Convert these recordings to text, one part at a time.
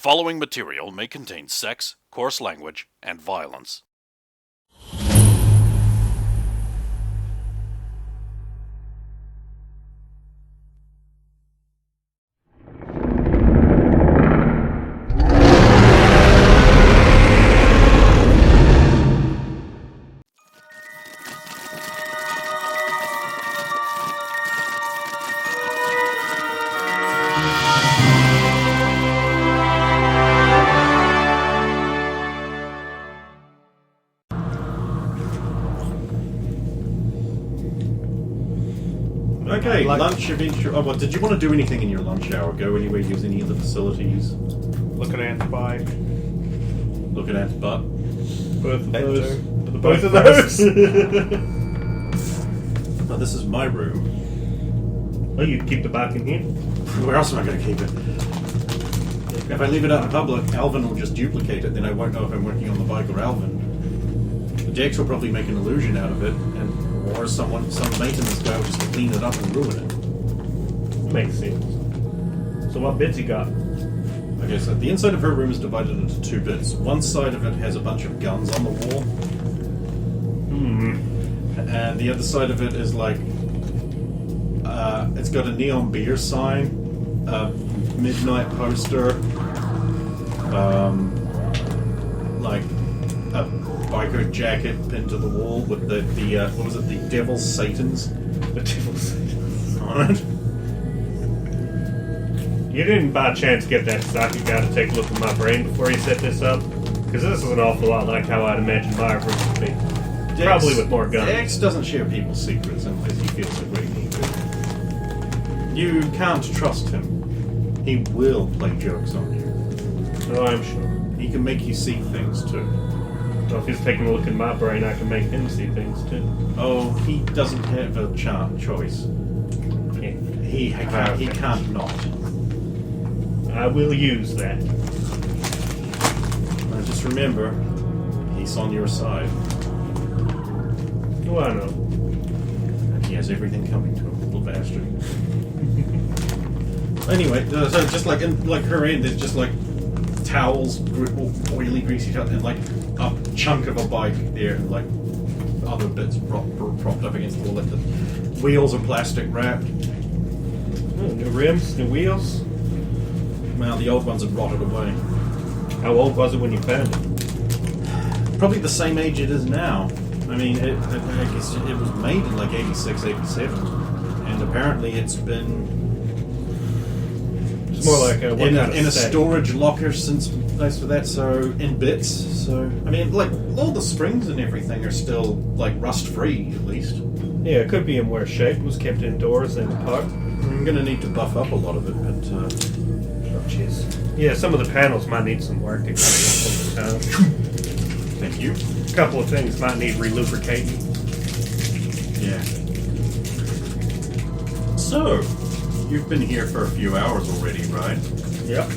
following material may contain sex, coarse language, and violence. Okay, lunch eventually. Oh, well, did you want to do anything in your lunch hour? Go anywhere, use any of the facilities? Look at Ant's bike. Look at Ant's butt. Both of those. Both of those. Oh, this is my room. Well, you can keep the bike in here. Where else am I going to keep it? If I leave it out in public, Alvin will just duplicate it, then I won't know if I'm working on the bike or Alvin. The Jax will probably make an illusion out of it, or some maintenance guy will just clean it up and ruin it. Makes sense. So what bits you got? Okay, so the inside of her room is divided into two bits. One side of it has a bunch of guns on the wall. And the other side of it is like... it's got a neon beer sign, a midnight poster, like a biker jacket pinned to the wall with the what was it, the Devil's Satans? The Devil's Satans. On it. You didn't by chance get that stock. You gotta take a look at my brain before you set this up? Because this is an awful lot like how I'd imagine my room would be. Probably with more guns. Dex doesn't share people's secrets unless he feels a great need to. You can't trust him. He will play jokes on you. Oh, I'm sure. He can make you see things too. So if he's taking a look in my brain, I can make him see things too. Oh, he doesn't have a choice. Yeah. He can't not. I will use that. Now just remember, he's on your side. Oh, I know. And he has everything coming to him, little bastard. Anyway, so just like in her end, there's just like towels, oily, greasy towels, and like a chunk of a bike there, and like other bits propped up against the wall. Like the wheels are plastic wrapped. Oh, new rims, new wheels. Well, the old ones had rotted away. How old was it when you found it? Probably the same age it is now. I mean, I guess it was made in like 86, 87, and apparently it's been... It's more like in a storage locker since most of that, so in bits. So I mean, like all the springs and everything are still like rust free at least. Yeah, it could be in worse shape. It was kept indoors in the park. I'm gonna need to buff up a lot of it, but oh jeez. Yeah, some of the panels might need some work to get them down. Thank you. A couple of things might need relubricating. Yeah. So, you've been here for a few hours already, right? Yep.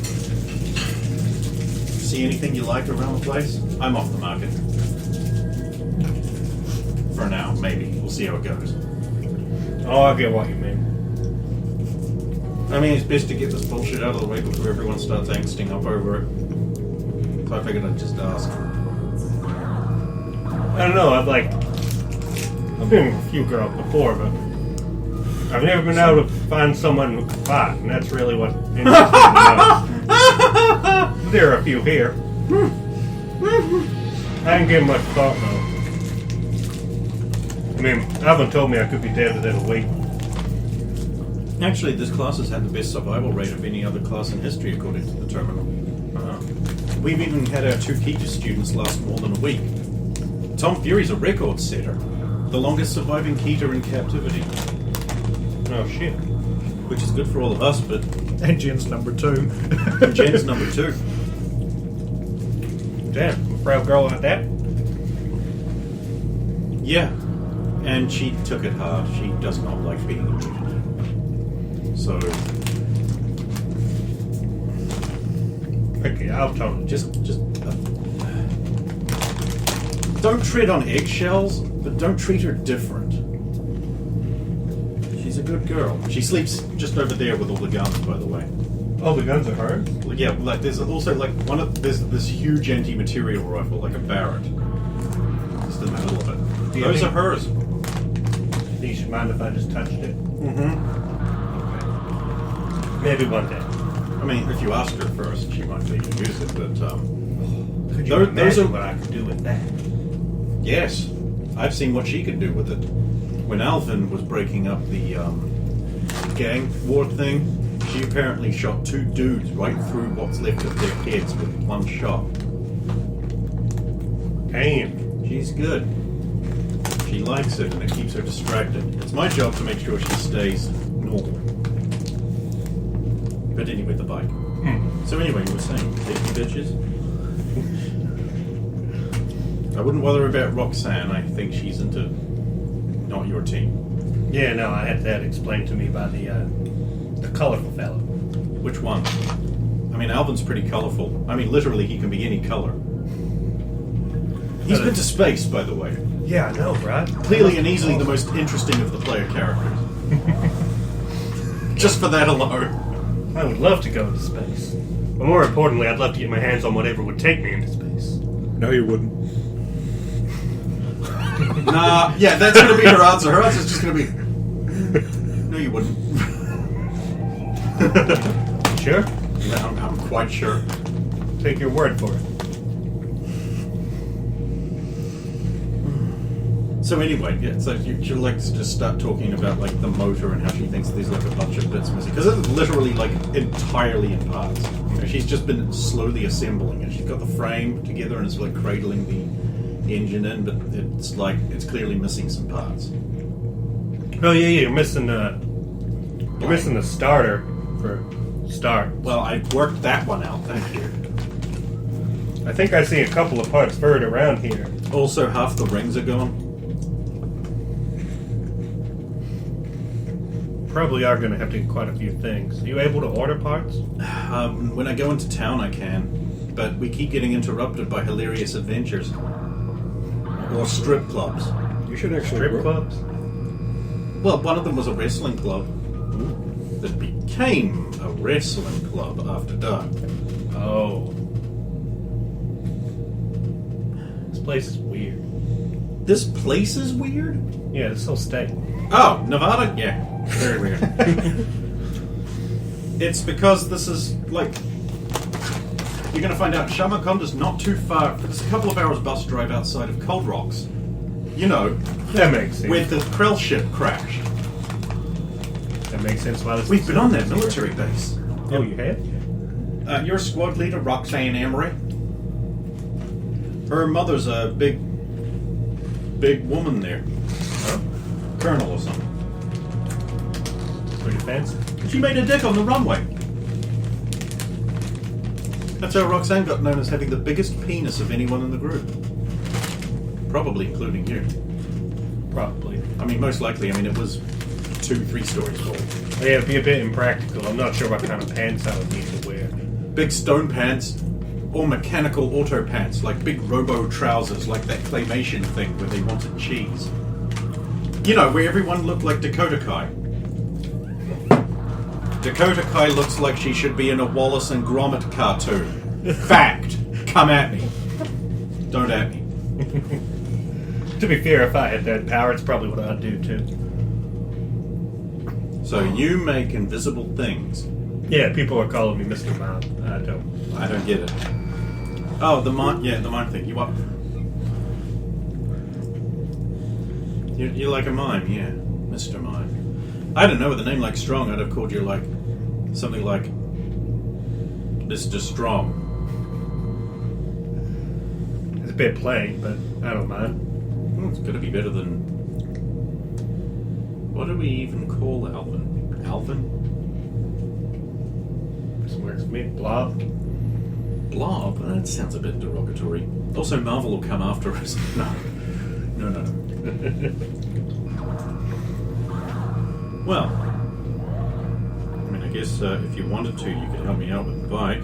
See anything you like around the place? I'm off the market. For now, maybe. We'll see how it goes. Oh, I get what you mean. I mean, it's best to get this bullshit out of the way before everyone starts angsting up over it. So I figured I'd just ask. I don't know, I've been with a few girls before, but I've never been able to find someone who can fight, and that's really what interests me most. There are a few here. I didn't give much thought, though. I mean, Alvin told me I could be dead within a week. Actually, this class has had the best survival rate of any other class in history, according to the terminal. We've even had our 2 Keita students last more than a week. Tom Fury's a record setter. The longest surviving Keita in captivity. Oh, shit. Which is good for all of us, but... And Jen's number 2. And Jen's number 2. Damn, a proud girl like that? Yeah. And she took it hard. She does not like being abused. So... Okay, I'll tell her. Just don't tread on eggshells, but don't treat her different. She's a good girl. She sleeps just over there with all the guns, by the way. Oh, the guns are hers? Yeah, like there's also like there's this huge anti-material rifle, like a Barrett, just in the middle of it. Those are hers. Do you mind if I just touched it? Mm-hmm. Okay. Maybe one day. I mean, if you ask her first, she might be able to use it. But Could you imagine what I could do with that? yes, I've seen what she could do with it. When Alvin was breaking up the gang war thing, she apparently shot 2 dudes right through what's left of their heads with one shot. Damn. She's good. She likes it and it keeps her distracted. It's my job to make sure she stays normal. But anyway, the bike. So anyway, you were saying, safety bitches? I wouldn't bother about Roxanne. I think she's into not your team. Yeah, no, I had that explained to me by the colorful fellow. Which one? I mean, Alvin's pretty colorful. I mean, literally, he can be any color. He's been to space, by the way. Yeah, I know, right? Clearly and easily the most interesting of the player characters. Just for that alone. I would love to go into space. But more importantly, I'd love to get my hands on whatever would take me into space. No, you wouldn't. Nah, yeah, that's going to be her answer. Her answer's just going to be... No, you wouldn't. Sure? Yeah, I'm quite sure. Take your word for it. So anyway, yeah, so she'll like to just start talking about like the motor and how she thinks there's like a bunch of bits missing. Because it's literally like entirely in parts. You know, she's just been slowly assembling it. She's got the frame together and it's like cradling the engine in, but it's clearly missing some parts. Oh yeah, you're missing the starter for start. Well, I worked that one out, thank you. I think I see a couple of parts buried around here. Also, half the rings are gone. Probably are going to have to get quite a few things. Are you able to order parts? When I go into town, I can, but we keep getting interrupted by hilarious adventures or strip clubs. You should actually Strip clubs? Well, one of them was a wrestling club that became a wrestling club after dark. Oh. This place is weird. This place is weird? Yeah, this whole state. Oh, Nevada? Yeah, very weird. It's because this is, like... You're going to find out Shamakonda's not too far. It's a couple of hours bus drive outside of Cold Rocks. You know, That makes sense. where the Krell ship crashed. That makes sense why this We've is been so on that weird. military base. Oh, you have? Your squad leader, Roxanne Emery. Her mother's a big woman there. Huh? Colonel or something. Pretty fancy. She made a dick on the runway. That's how Roxanne got known as having the biggest penis of anyone in the group. Probably including you. Probably. I mean, most likely. I mean, it was 2-3 stories tall. Yeah, it'd be a bit impractical. I'm not sure what kind of pants I would need to wear. Big stone pants or mechanical auto pants, like big robo trousers, like that claymation thing where they wanted cheese. You know, where everyone looked like Dakota Kai. Dakota Kai looks like she should be in a Wallace and Gromit cartoon. Fact. Come at me. Don't at me. To be fair, if I had that power, it's probably what I'd do too. So you make invisible things. Yeah, people are calling me Mr. Mom. I don't get it. Oh, the mime. Yeah, the mime thing. You up? You're like a mime, yeah, Mr. Mime. I don't know. With a name like Strong, I'd have called you like something like Mr. Strong. It's a bit plain, but I don't mind. Well, it's gonna be better than. What do we even call Alvin? Alvin? This works for me. Blob. Blob? That sounds a bit derogatory. Also, Marvel will come after us. No. Well, I mean, I guess if you wanted to, you could help me out with the bike.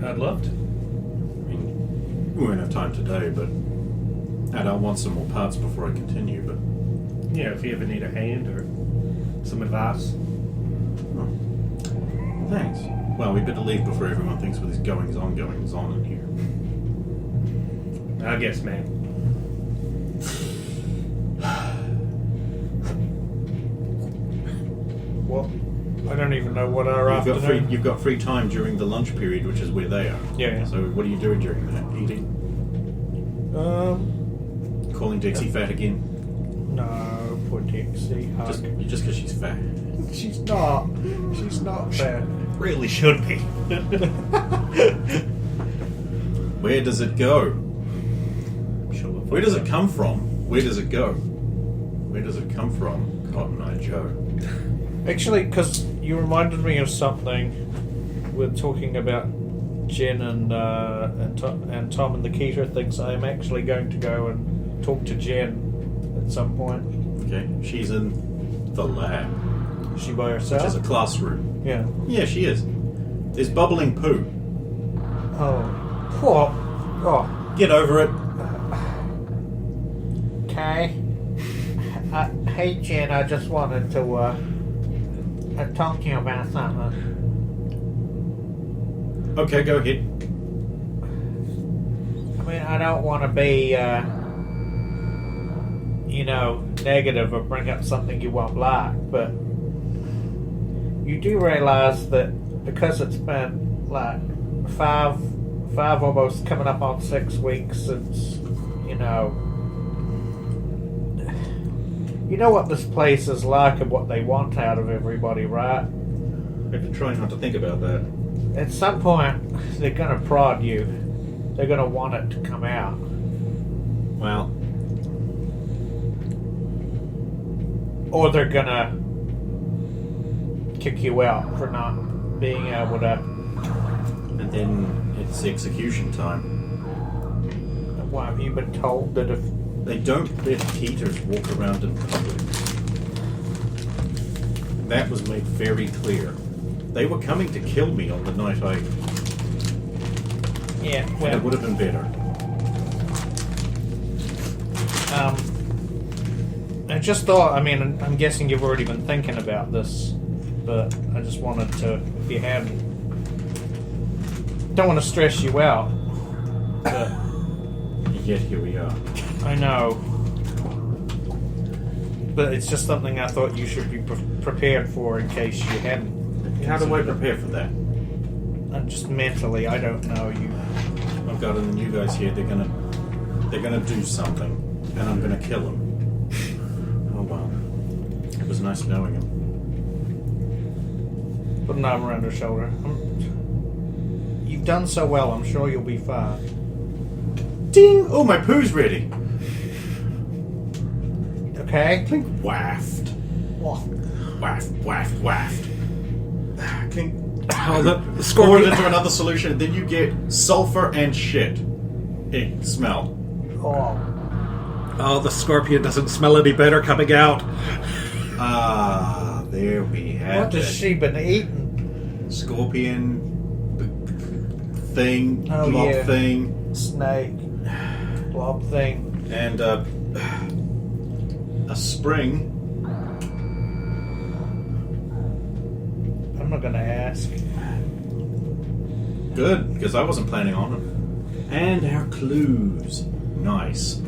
I'd love to. I mean, we won't have time today, but and I'll want some more parts before I continue. But Yeah, if you ever need a hand or some advice. thanks. Well, we better leave before everyone thinks with his goings-on in here. I guess, man. What? I don't even know what our afternoon... You've got free time during the lunch period, which is where they are. Yeah. So what are you doing during that? Eating? Calling Dixie fat again? No, poor Dixie. Just because she's fat. She's not. She's not fat. Really should be. Where does it go? Where does it come from? Where does it go? Where does it come from, Cotton Eye Joe? Actually, because you reminded me of something. We're talking about Jen and Tom and the Keter things. I'm actually going to go and talk to Jen at some point. Okay, she's in the lab. Is she by herself? Which is a classroom. Yeah. Yeah, she is. There's bubbling poo. Oh. What? Oh. Get over it. Okay. Hey, Jen, I just wanted to talk to you about something. Okay, go ahead. I mean, I don't want to be, negative or bring up something you won't like, but you do realize that because it's been like five almost coming up on 6 weeks since, you know what this place is like and what they want out of everybody, right? I've been trying not to think about that. At some point, they're going to prod you. They're going to want it to come out. Well, Or they're going to kick you out for not being able to... and then it's execution time. What, have you been told that if... They don't let Peters walk around in public. That was made very clear. They were coming to kill me on the night Yeah, and well... it would have been better. I just thought, I mean, I'm guessing you've already been thinking about this, but I just wanted to, if you hadn't... Don't want to stress you out, but... Yet here we are. I know. But it's just something I thought you should be prepared for in case you hadn't. How do I prepare for that? Just mentally, I don't know. I've got the new guys here. They're gonna do something, and I'm gonna kill them. Oh well. It was nice knowing him. Put an arm around her shoulder. You've done so well. I'm sure you'll be fine. Ding! Oh, my poo's ready. Okay. Clink. Waft. Waft. Waft. Waft. Clink. Oh, the Pour it scorpion. into another solution, then you get sulfur and shit. Smell. Oh, the scorpion doesn't smell any better coming out. Ah, there we have What has it. she been eating? Scorpion thing, Oh, blob yeah. thing, Snake. Blob thing. and a spring. I'm not gonna ask. Good, because I wasn't planning on it. And our clues. Nice.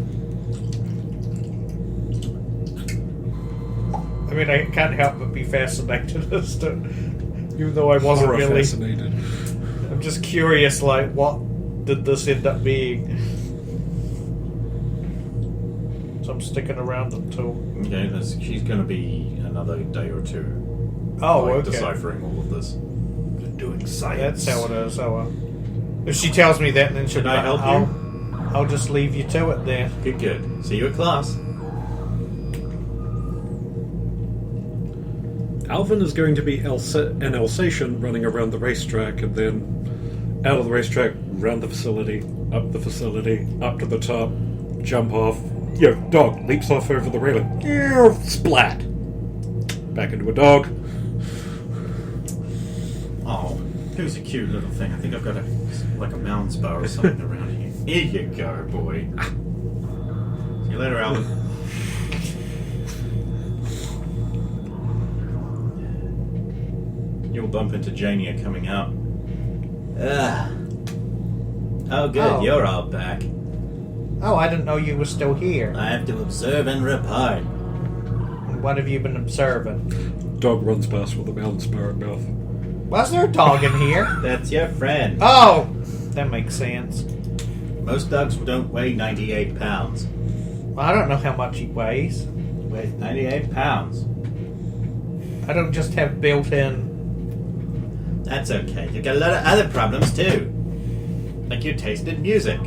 I mean, I can't help but be fascinated as to, even though I wasn't Horror really. fascinated. I'm just curious, like, what did this end up being? So I'm sticking around until. Okay, she's going to be another day or two. Oh, like, okay. deciphering all of this. Doing science. That's how it is. Oh, well. If she tells me that, then she'll. Can I help I'll, you? I'll just leave you to it then. Good. See you at class. Alvin is going to be an Alsatian running around the racetrack and then out of the racetrack, round the facility, up to the top, jump off. Dog leaps off over the railing. Splat! Back into a dog. Oh, who's a cute little thing? I think I've got a mounds bar or something around here. Here you go, boy. See you later, Alvin. You'll bump into Jania coming out. Oh, good. Oh. You're all back. Oh, I didn't know you were still here. I have to observe and report. What have you been observing? Dog runs past with a mountain spirit mouth. Was there a dog in here? That's your friend. Oh! That makes sense. Most dogs don't weigh 98 pounds. Well, I don't know how much he weighs. Weighs 98 pounds. I don't just have built-in... That's okay. You've got a lot of other problems, too. Like your taste in music.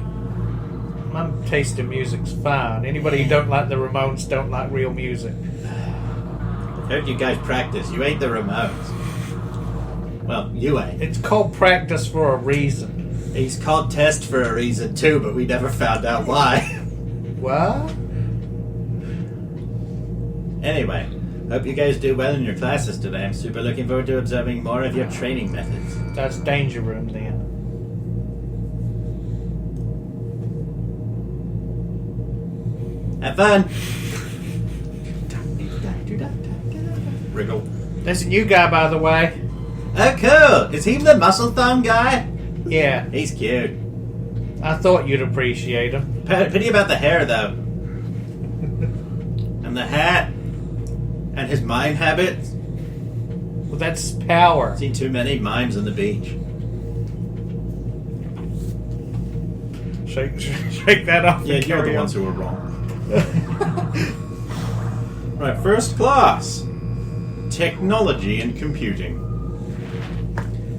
My taste in music's fine. Anybody who don't like the Ramones don't like real music. I've heard you guys practice. You ain't the Ramones. Well, you ain't. It's called practice for a reason. He's called Test for a reason, too, but we never found out why. What? Anyway, hope you guys do well in your classes today. I'm super looking forward to observing more of your training methods. That's Danger Room then. Have fun! Wriggle. There's a new guy, by the way. Oh, cool! Is he the muscle thumb guy? Yeah, He's cute. I thought you'd appreciate him. Pity about the hair, though. And the hat. And his mime habits. Well, that's power. Seen too many mimes on the beach. Shake that off. Yeah, and you're the carry ones on. who were wrong. Right, first class. Technology and computing.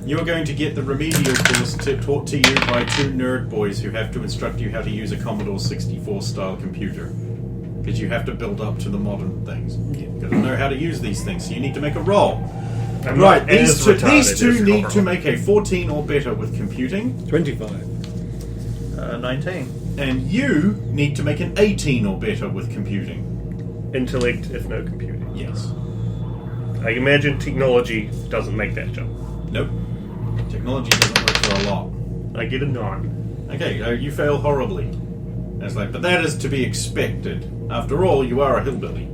You are going to get the remedial course taught to you by two nerd boys who have to instruct you how to use a Commodore 64 style computer. Because you have to build up to the modern things. You've got to know how to use these things, so you need to make a roll. I'm Right, not these as two, retarded these two as need Carl. to make a 14 or better with computing. 25. 19. And you need to make an 18 or better with computing. Intellect, if no computing. Yes. I imagine technology doesn't make that jump. Nope. Technology doesn't work for a lot. I get a non. Okay, you fail horribly. That's like, but that is to be expected. After all, you are a hillbilly.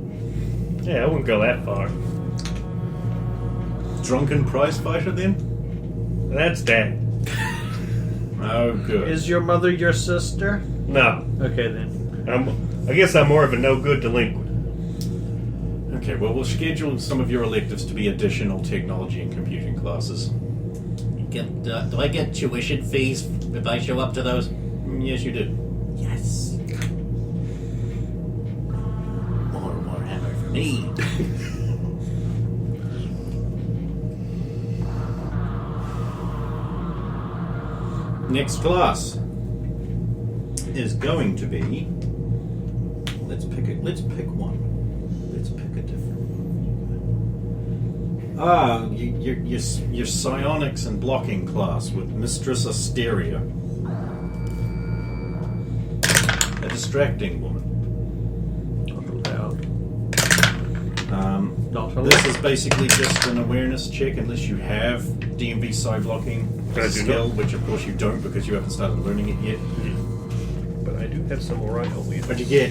Yeah, I wouldn't go that far. Drunken prize fighter, then? That's Dad. Oh, good. Is your mother your sister? No. Okay then. I guess I'm more of a no-good delinquent. Okay, well, we'll schedule some of your electives to be additional technology and computing classes. Do I get tuition fees if I show up to those? Yes, you do. Yes. More Warhammer for me. Next class is going to be. Let's pick one. Let's pick a different one. Your psionics and blocking class with Mistress Asteria, a distracting woman. Not allowed. Not allowed. This is basically just an awareness check, unless you have DMV psi blocking I do skill, not. which of course you don't because you haven't started learning it yet. But I do have some alright holy. What'd you get?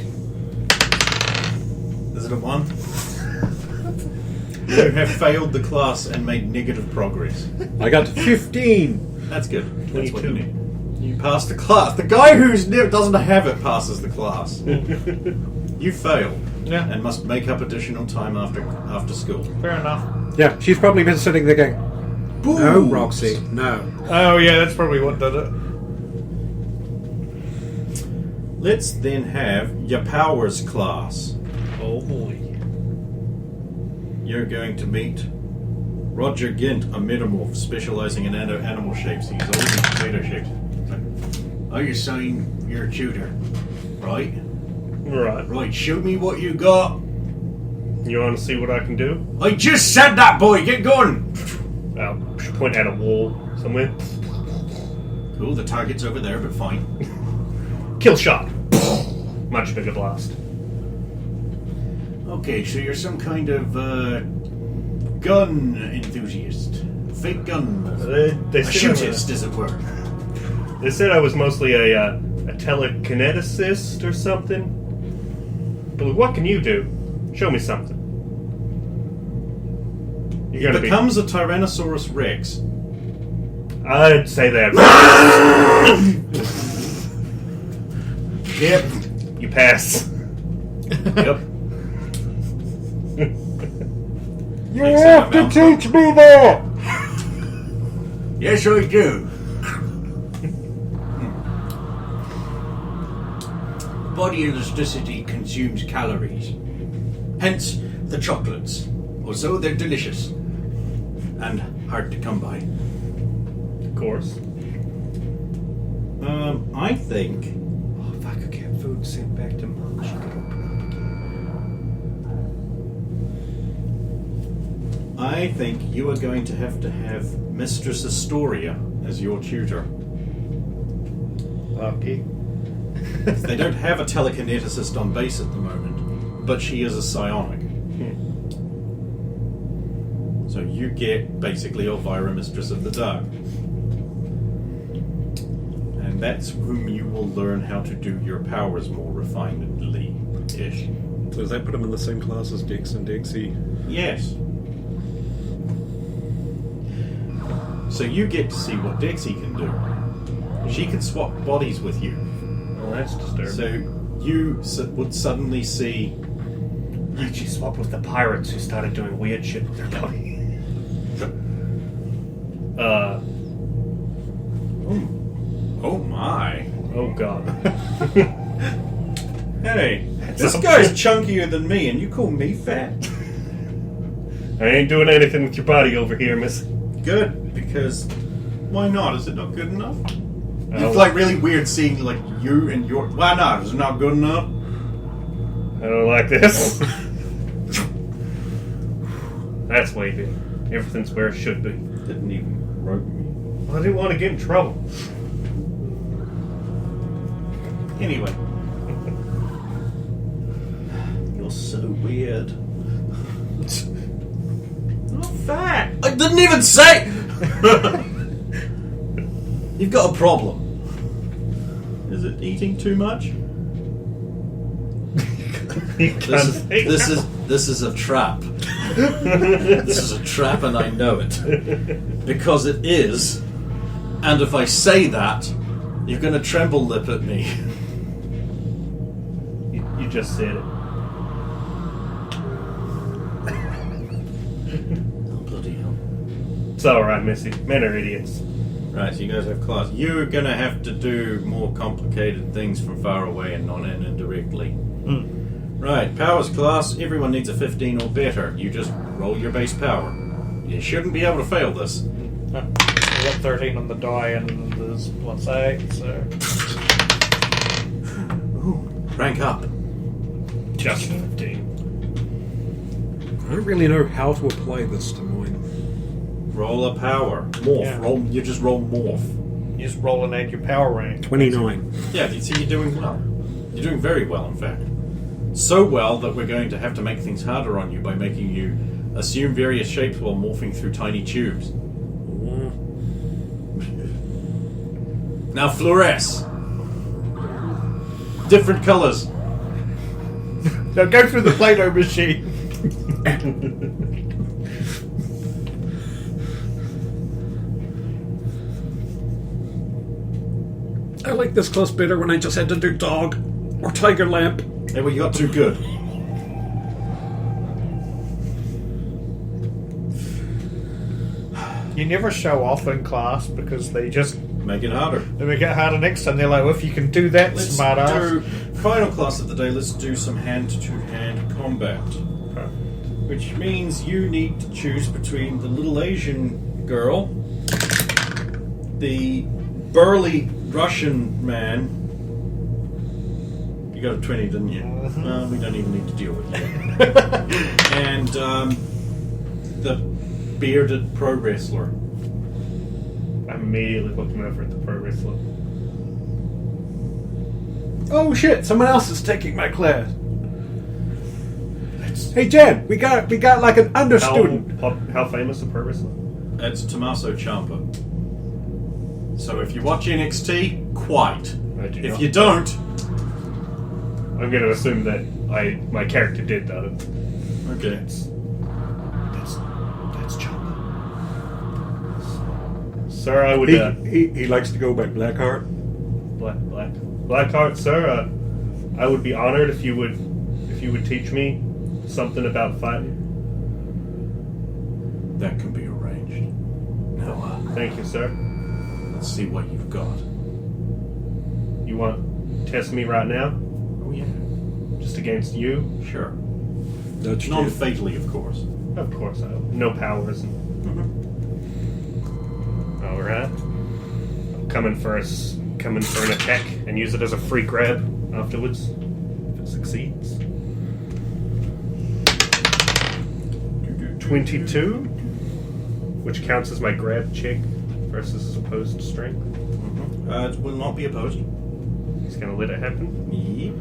Is it a 1? You have failed the class and made negative progress. I got 15. That's good. That's what you 22. need. You passed the class. The guy who doesn't have it passes the class. You failed. Yeah. And must make up additional time after school. Fair enough. Yeah, she's probably been sitting there going, no, Roxy, no. Oh, yeah, that's probably what did it. Let's then have your powers class. Oh boy. You're going to meet Roger Gint, a metamorph specializing in animal shapes. He's always in potato shapes. I assign your tutor. Right? Right. Right, show me what you got. You want to see what I can do? I just said that, boy! Get going! I'll point at a wall somewhere. Cool, the target's over there, but fine. Kill shot. Much bigger blast. Okay, so you're some kind of gun enthusiast. Fake gun. They A said shootist, as it were. They said I was mostly a telekineticist or something. But what can you do? Show me something. You're He gonna becomes a Tyrannosaurus Rex. I'd say that. Yep. You pass. Yep. You have to teach me that! Yes, I do. Body elasticity consumes calories. Hence the chocolates. Also, they're delicious. And hard to come by. Of course. I think... Oh, if I could get food sent back to Mom, she could open up again. I think you are going to have Mistress Astoria as your tutor. Lucky. They don't have a telekineticist on base at the moment, but she is a psionic. So you get basically Elvira, Mistress of the Dark. And that's whom you will learn how to do your powers more refinedly-ish. So does that put him in the same class as Dex and Dexy? Yes. So you get to see what Dexy can do. She can swap bodies with you. Oh, that's disturbing. So you would suddenly see... She swapped with the pirates who started doing weird shit with their body. Oh my. Oh god. Hey, this guy's chunkier than me and you call me fat? I ain't doing anything with your body over here, miss. Good, because why not? Is it not good enough? Oh. It's like really weird seeing like you and your... Why not? Is it not good enough? I don't like this. That's wavy. Everything's where it should be. Didn't even rope me. Well, I didn't want to get in trouble. Anyway. You're so weird. Not fat. I didn't even say... You've got a problem. Is it eating too much? This is a trap. This is a trap and I know it. Because it is. And if I say that, you're going to tremble lip at me. You just said it. Oh, bloody hell. It's alright, Missy. Men are idiots. Right, so you guys have class. You're going to have to do more complicated things from far away and not in indirectly. Right, powers class. Everyone needs a 15 or better. You just roll your base power. You shouldn't be able to fail this. I got 13 on the die and there's plus 8, so... Ooh, rank up. Just 15. I don't really know how to apply this to mine. Roll a power. Morph. Yeah. You just roll morph. You just roll and add your power rank. 29. Yeah, you see you're doing well. You're doing very well, in fact. So well that we're going to have to make things harder on you by making you assume various shapes while morphing through tiny tubes. Now fluoresce. Different colors. Now go through the Play-Doh machine. I like this class better when I just had to do dog or tiger lamp. Hey, well, you got too good. You never show off in class because they just Make it harder. they make it harder next time. They're like, well, if you can do that, Let's smart ass. do final class of the day. Let's do some hand-to-hand combat, which means you need to choose between the little Asian girl, the burly Russian man. You got a 20, didn't you? We don't even need to deal with you. And the bearded pro wrestler. I'm immediately looking over at the pro wrestler. Oh shit! Someone else is taking my class. Hey Jen, we got like an understudent. How famous a pro wrestler? That's Tommaso Ciampa. So if you watch NXT, quite. I do If not. you don't, I'm going to assume that my character did though. okay. That's Chopper. Sir, I would... He likes to go by Blackheart. Blackheart, sir, I would be honored if you would teach me something about fighting. That can be arranged. Now, Thank you, sir. let's see what you've got. You want to test me right now? Oh, yeah. Just against you? Sure. That's Non-fatally, of course. Of course, I will. No powers. Alright. Coming for an attack and use it as a free grab afterwards if it succeeds. 22, which counts as my grab check versus opposed strength. It will not be opposed. He's gonna let it happen. Yep.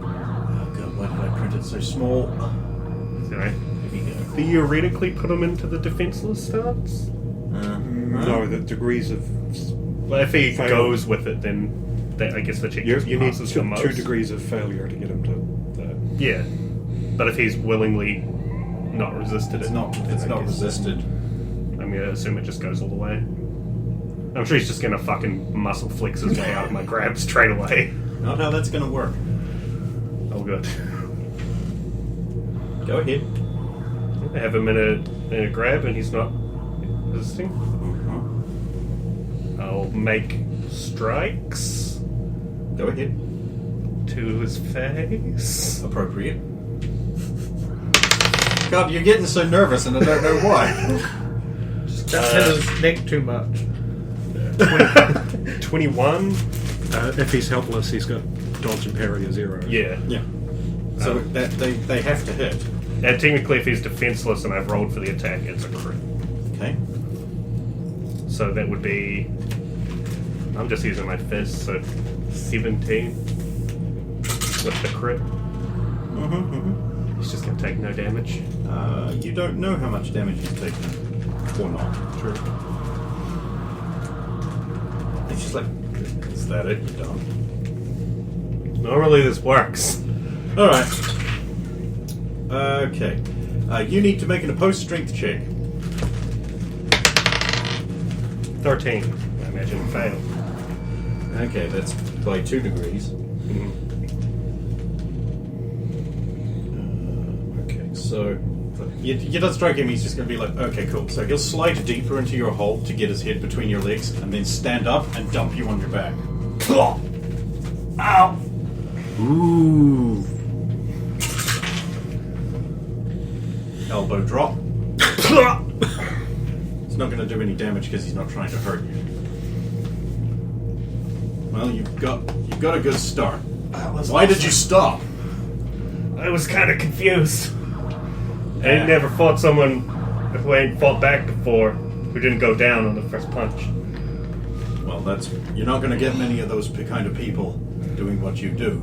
Oh god, why did I print it so small? So I Here we go. theoretically put him into the defenseless stance. No, the degrees of... Well, if he Fail. goes with it, then I guess the check You just need passes the most. 2 degrees of failure to get him to that. Yeah, but if he's willingly not resisted, It's it, not. then It's I not guess resisted. I'm gonna assume it just goes all the way. I'm sure he's just gonna fucking muscle flex his way out of my grab straight away. Not how that's going to work. Oh, good. Go ahead. I have him in a grab and he's not resisting. I'll make strikes Go ahead. to his face. Appropriate. God, you're getting so nervous, and I don't know why. That's hit his neck too much. 21. If he's helpless, he's got dodge and parry a 0. Yeah. Yeah. So that they have to hit. And technically, if he's defenseless and I've rolled for the attack, it's a crit. Okay. So that would be... I'm just using my fist, so 17 with the crit. He's just going to take no damage. You don't know how much damage he's taken, or not. True. It's just like, is that it? You're done. Normally this works. All right. Okay. You need to make an opposed strength check. 13. I imagine failed. Okay, that's by 2 degrees. Okay, so you don't strike him. He's just going to be like, okay, cool. So he'll slide deeper into your hold to get his head between your legs, and then stand up and dump you on your back. Ow! Ooh. Elbow drop. It's not going to do any damage because he's not trying to hurt you. Well, you've got a good start. Why did you stop? I was kind of confused. I ain't never fought someone who ain't fought back before who didn't go down on the first punch. Well, you're not going to get many of those kind of people doing what you do.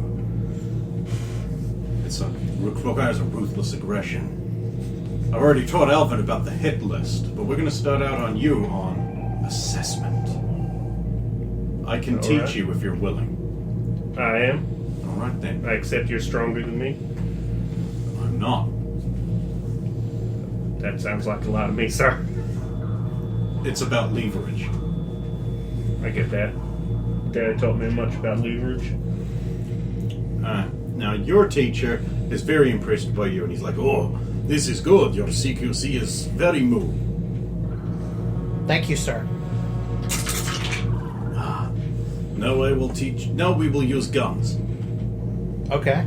It requires a ruthless aggression. I've already taught Alvin about the hit list, but we're going to start out on you on assessment. I can teach you if you're willing. I am. All right then. I accept you're stronger than me. I'm not. That sounds like a lot of me, sir. It's about leverage. I get that. Dad taught me much about leverage. Now, your teacher is very impressed by you, and he's like, oh, this is good. Your CQC is very moved. Thank you, sir. Now I will teach. Now we will use guns. Okay.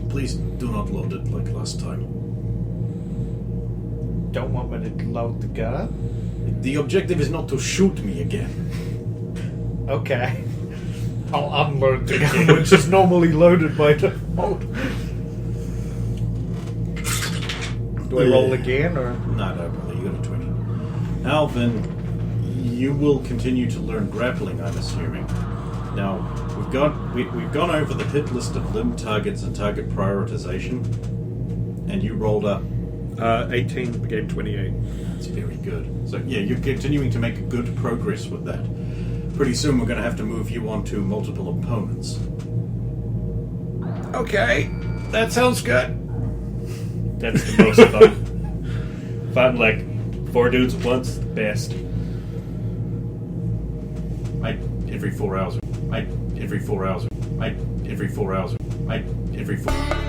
Please do not load it like last time. Don't want me to load the gun? The objective is not to shoot me again. Okay. I'll unload the gun, which is normally loaded by default. Do I roll again, or...? No, really. You got a 20. Alvin, you will continue to learn grappling, I'm assuming. Now, we've gone over the hit list of limb targets and target prioritization, and you rolled up. 18 became 28. That's very good. So yeah, you're continuing to make good progress with that. Pretty soon we're going to have to move you on to multiple opponents. Okay, that sounds good. That's the most fun. Fun, like, 4 dudes at once, best. Every 4 hours. Every 4 hours. Every 4 hours. Every 4.